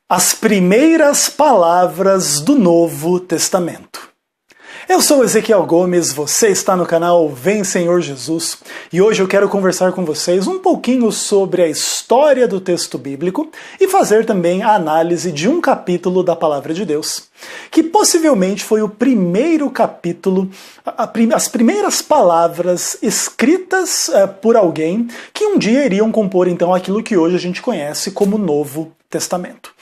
As primeiras palavras do Novo Testamento. Eu sou Ezequiel Gomes, você está no canal Vem Senhor Jesus e hoje eu quero conversar com vocês um pouquinho sobre a história do texto bíblico e fazer também a análise de um capítulo da Palavra de Deus, que possivelmente foi o primeiro capítulo, as primeiras palavras escritas por alguém que um dia iriam compor então aquilo que hoje a gente conhece como Novo Testamento.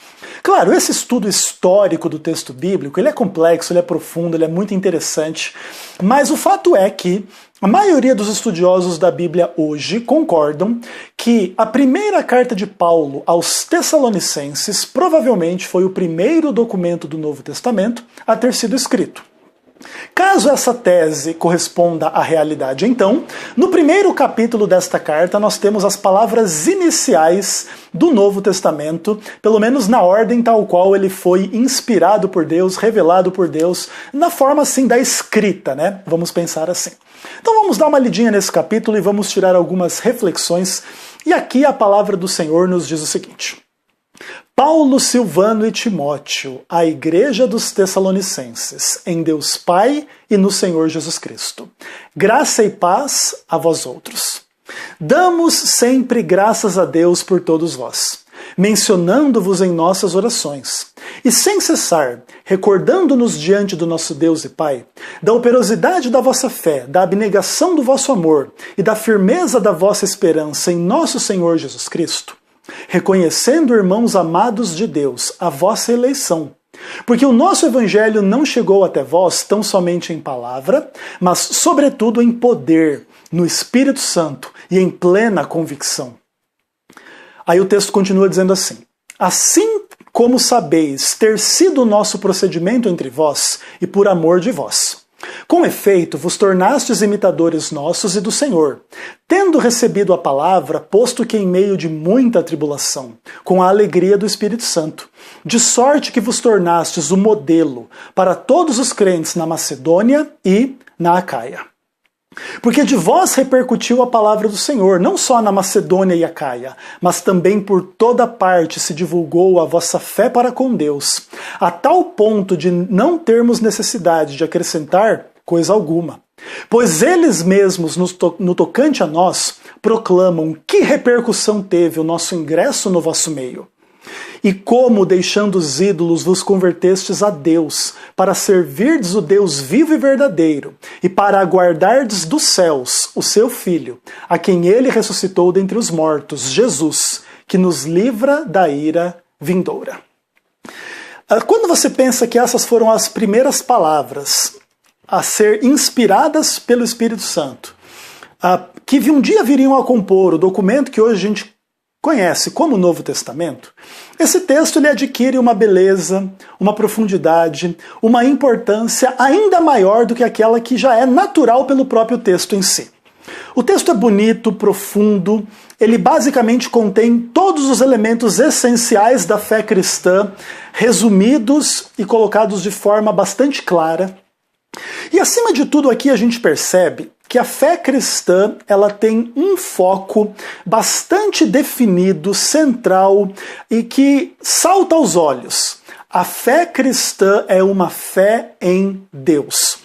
Claro, esse estudo histórico do texto bíblico, ele é complexo, ele é profundo, ele é muito interessante, mas o fato é que a maioria dos estudiosos da Bíblia hoje concordam que a primeira carta de Paulo aos Tessalonicenses provavelmente foi o primeiro documento do Novo Testamento a ter sido escrito. Caso essa tese corresponda à realidade, então, no primeiro capítulo desta carta nós temos as palavras iniciais do Novo Testamento, pelo menos na ordem tal qual ele foi inspirado por Deus, revelado por Deus, na forma assim da escrita, né? Vamos pensar assim. Então vamos dar uma lidinha nesse capítulo e vamos tirar algumas reflexões. E aqui a palavra do Senhor nos diz o seguinte: Paulo, Silvano e Timóteo, a igreja dos Tessalonicenses, em Deus Pai e no Senhor Jesus Cristo. Graça e paz a vós outros. Damos sempre graças a Deus por todos vós, mencionando-vos em nossas orações, e sem cessar, recordando-nos diante do nosso Deus e Pai, da operosidade da vossa fé, da abnegação do vosso amor e da firmeza da vossa esperança em nosso Senhor Jesus Cristo, reconhecendo, irmãos amados de Deus, a vossa eleição, porque o nosso evangelho não chegou até vós tão somente em palavra, mas sobretudo em poder, no Espírito Santo e em plena convicção. Aí o texto continua dizendo assim: assim como sabeis ter sido o nosso procedimento entre vós e por amor de vós. Com efeito, vos tornastes imitadores nossos e do Senhor, tendo recebido a palavra, posto que em meio de muita tribulação, com a alegria do Espírito Santo, de sorte que vos tornastes o modelo para todos os crentes na Macedônia e na Acaia. Porque de vós repercutiu a palavra do Senhor, não só na Macedônia e Acaia, mas também por toda parte se divulgou a vossa fé para com Deus, a tal ponto de não termos necessidade de acrescentar coisa alguma. Pois eles mesmos, no tocante a nós, proclamam que repercussão teve o nosso ingresso no vosso meio. E como, deixando os ídolos, vos convertestes a Deus, para servirdes o Deus vivo e verdadeiro, e para aguardardes dos céus o seu Filho, a quem ele ressuscitou dentre os mortos, Jesus, que nos livra da ira vindoura. Quando você pensa que essas foram as primeiras palavras a ser inspiradas pelo Espírito Santo, que um dia viriam a compor o documento que hoje a gente conhece como Novo Testamento, esse texto ele adquire uma beleza, uma profundidade, uma importância ainda maior do que aquela que já é natural pelo próprio texto em si. O texto é bonito, profundo, ele basicamente contém todos os elementos essenciais da fé cristã, resumidos e colocados de forma bastante clara. E acima de tudo aqui a gente percebe que a fé cristã ela tem um foco bastante definido, central e que salta aos olhos. A fé cristã é uma fé em Deus.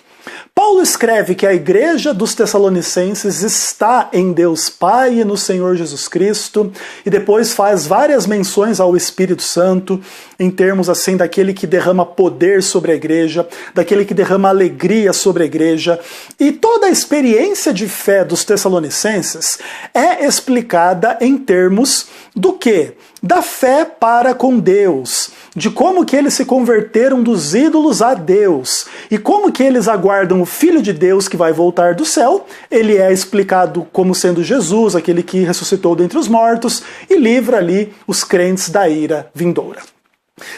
Paulo escreve que a igreja dos Tessalonicenses está em Deus Pai e no Senhor Jesus Cristo, e depois faz várias menções ao Espírito Santo, em termos assim daquele que derrama poder sobre a igreja, daquele que derrama alegria sobre a igreja, e toda a experiência de fé dos Tessalonicenses é explicada em termos do quê? Da fé para com Deus, de como que eles se converteram dos ídolos a Deus, e como que eles aguardam o Filho de Deus que vai voltar do céu. Ele é explicado como sendo Jesus, aquele que ressuscitou dentre os mortos, e livra ali os crentes da ira vindoura.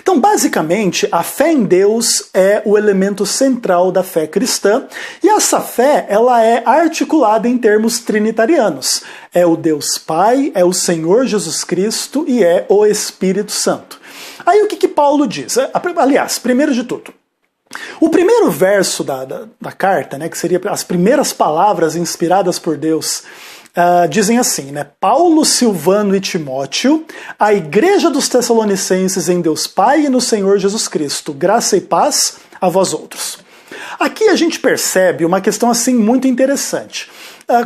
Então, basicamente, a fé em Deus é o elemento central da fé cristã, e essa fé ela é articulada em termos trinitarianos. É o Deus Pai, é o Senhor Jesus Cristo e é o Espírito Santo. Aí o que Paulo diz? Aliás, primeiro de tudo, o primeiro verso da carta, né, que seria as primeiras palavras inspiradas por Deus dizem assim, né? Paulo, Silvano e Timóteo, a igreja dos Tessalonicenses em Deus Pai e no Senhor Jesus Cristo, graça e paz a vós outros. Aqui a gente percebe uma questão assim muito interessante.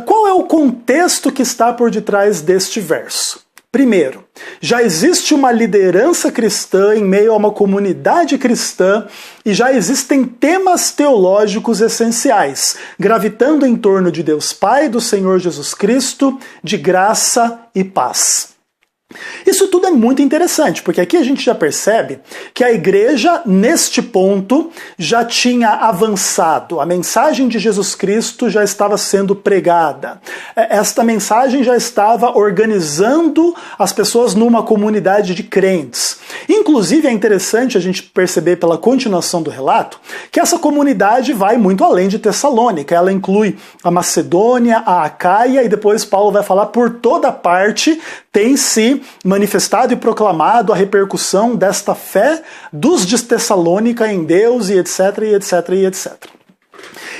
Qual é o contexto que está por detrás deste verso? Primeiro, já existe uma liderança cristã em meio a uma comunidade cristã e já existem temas teológicos essenciais, gravitando em torno de Deus Pai, do Senhor Jesus Cristo, de graça e paz. Isso tudo é muito interessante, porque aqui a gente já percebe que a igreja, neste ponto, já tinha avançado. A mensagem de Jesus Cristo já estava sendo pregada. Esta mensagem já estava organizando as pessoas numa comunidade de crentes. Inclusive, é interessante a gente perceber pela continuação do relato que essa comunidade vai muito além de Tessalônica. Ela inclui a Macedônia, a Acaia, e depois Paulo vai falar por toda parte tem se manifestado e proclamado a repercussão desta fé dos de Tessalônica em Deus, e etc, e etc, e etc.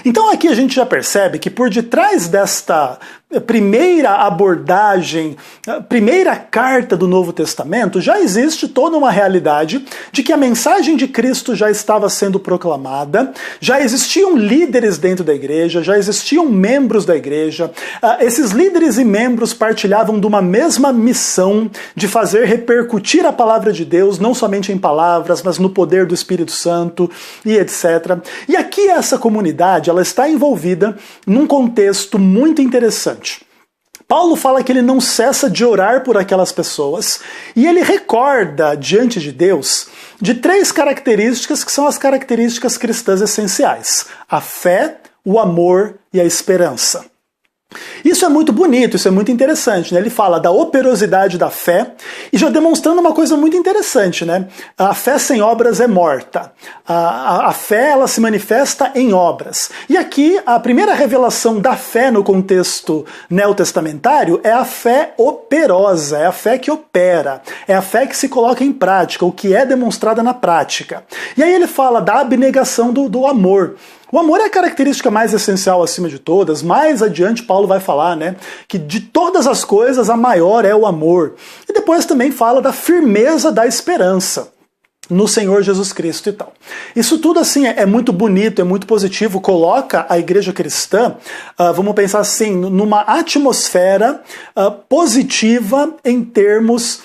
Então aqui a gente já percebe que por detrás desta primeira abordagem, primeira carta do Novo Testamento, já existe toda uma realidade de que a mensagem de Cristo já estava sendo proclamada, já existiam líderes dentro da igreja, já existiam membros da igreja, esses líderes e membros partilhavam de uma mesma missão de fazer repercutir a palavra de Deus, não somente em palavras, mas no poder do Espírito Santo e etc. E aqui essa comunidade, ela está envolvida num contexto muito interessante. Paulo fala que ele não cessa de orar por aquelas pessoas e ele recorda diante de Deus de 3 características que são as características cristãs essenciais: a fé, o amor e a esperança. Isso é muito bonito, isso é muito interessante, né? Ele fala da operosidade da fé e já demonstrando uma coisa muito interessante, né? A fé sem obras é morta. A fé, ela se manifesta em obras. E aqui, a primeira revelação da fé no contexto neotestamentário é a fé operosa, é a fé que opera, é a fé que se coloca em prática, o que é demonstrada na prática. E aí ele fala da abnegação do amor. O amor é a característica mais essencial acima de todas. Mais adiante Paulo vai falar, né, que de todas as coisas a maior é o amor. E depois também fala da firmeza da esperança no Senhor Jesus Cristo e tal. Isso tudo assim é muito bonito, é muito positivo, coloca a igreja cristã, vamos pensar assim, numa atmosfera positiva em termos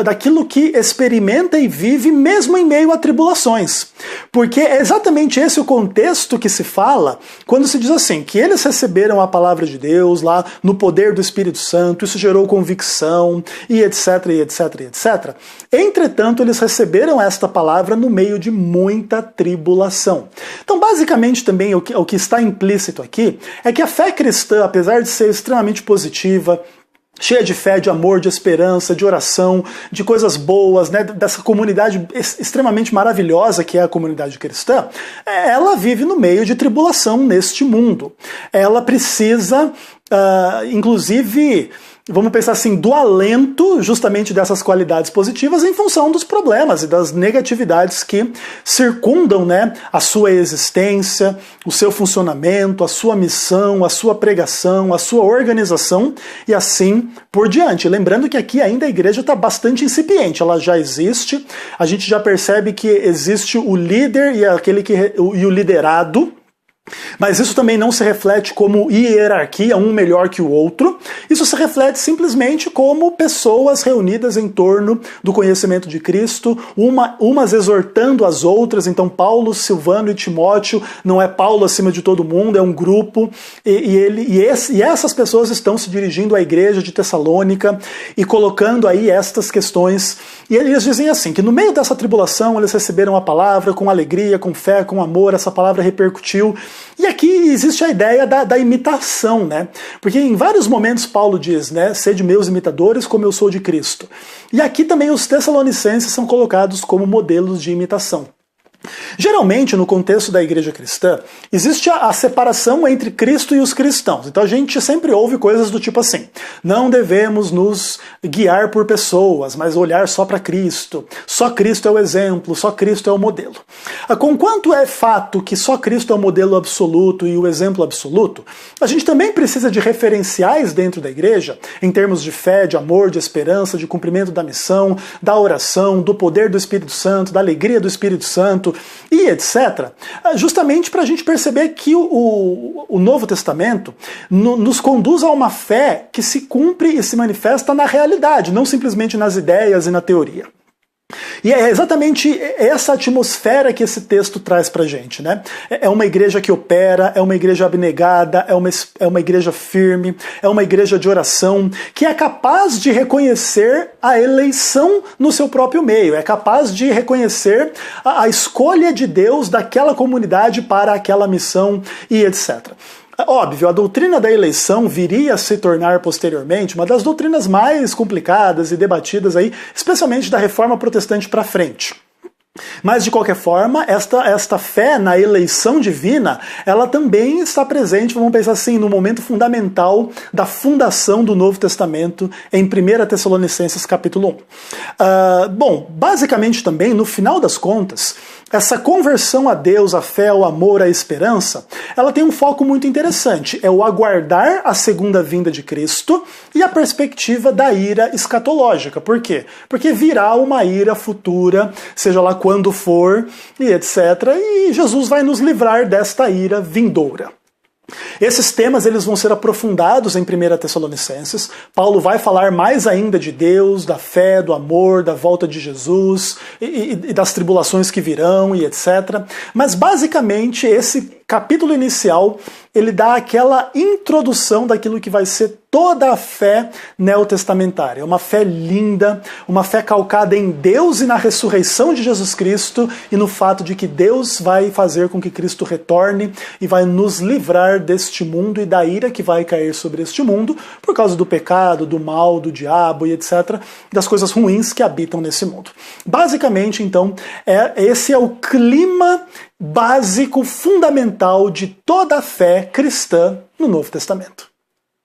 daquilo que experimenta e vive mesmo em meio a tribulações. Porque é exatamente esse o contexto que se fala quando se diz assim, que eles receberam a palavra de Deus lá no poder do Espírito Santo, isso gerou convicção e etc, e etc, e etc. Entretanto, eles receberam esta palavra no meio de muita tribulação. Então, basicamente também o que está implícito aqui é que a fé cristã, apesar de ser extremamente positiva, cheia de fé, de amor, de esperança, de oração, de coisas boas, né, dessa comunidade extremamente maravilhosa que é a comunidade cristã, ela vive no meio de tribulação neste mundo. Ela precisa, inclusive, vamos pensar assim, do alento justamente dessas qualidades positivas em função dos problemas e das negatividades que circundam, né, a sua existência, o seu funcionamento, a sua missão, a sua pregação, a sua organização e assim por diante. Lembrando que aqui ainda a igreja está bastante incipiente, ela já existe, a gente já percebe que existe o líder e o liderado, mas isso também não se reflete como hierarquia, um melhor que o outro. Isso se reflete simplesmente como pessoas reunidas em torno do conhecimento de Cristo, umas exortando as outras. Então Paulo, Silvano e Timóteo, não é Paulo acima de todo mundo, é um grupo, e essas pessoas estão se dirigindo à igreja de Tessalônica e colocando aí estas questões. E eles dizem assim, que no meio dessa tribulação eles receberam a palavra com alegria, com fé, com amor, essa palavra repercutiu. E aqui existe a ideia da imitação, né? Porque em vários momentos Paulo diz, né, sede meus imitadores como eu sou de Cristo. E aqui também os tessalonicenses são colocados como modelos de imitação. Geralmente, no contexto da igreja cristã, existe a separação entre Cristo e os cristãos. Então a gente sempre ouve coisas do tipo assim: não devemos nos guiar por pessoas, mas olhar só para Cristo. Só Cristo é o exemplo, só Cristo é o modelo. Conquanto é fato que só Cristo é o modelo absoluto e o exemplo absoluto, a gente também precisa de referenciais dentro da igreja, em termos de fé, de amor, de esperança, de cumprimento da missão, da oração, do poder do Espírito Santo, da alegria do Espírito Santo, e etc., justamente para a gente perceber que o Novo Testamento nos conduz a uma fé que se cumpre e se manifesta na realidade, não simplesmente nas ideias e na teoria. E é exatamente essa atmosfera que esse texto traz pra gente, né? É uma igreja que opera, é uma igreja abnegada, é uma igreja firme, é uma igreja de oração, que é capaz de reconhecer a eleição no seu próprio meio, é capaz de reconhecer a escolha de Deus daquela comunidade para aquela missão e etc. Óbvio, a doutrina da eleição viria a se tornar posteriormente uma das doutrinas mais complicadas e debatidas aí, especialmente da Reforma Protestante para frente. Mas, de qualquer forma, esta fé na eleição divina, ela também está presente, vamos pensar assim, no momento fundamental da fundação do Novo Testamento em 1 Tessalonicenses capítulo 1. Bom, basicamente também, no final das contas, essa conversão a Deus, a fé, o amor, a esperança, ela tem um foco muito interessante, é o aguardar a segunda vinda de Cristo e a perspectiva da ira escatológica. Por quê? Porque virá uma ira futura, seja lá quando for, e etc. E Jesus vai nos livrar desta ira vindoura. Esses temas eles vão ser aprofundados em 1 Tessalonicenses. Paulo vai falar mais ainda de Deus, da fé, do amor, da volta de Jesus e das tribulações que virão e etc. Mas basicamente esse capítulo inicial ele dá aquela introdução daquilo que vai ser toda a fé neotestamentária. Uma fé linda, uma fé calcada em Deus e na ressurreição de Jesus Cristo e no fato de que Deus vai fazer com que Cristo retorne e vai nos livrar deste mundo e da ira que vai cair sobre este mundo por causa do pecado, do mal, do diabo e etc., das coisas ruins que habitam nesse mundo. Basicamente, então, esse é o clima básico, fundamental de toda a fé cristã no Novo Testamento.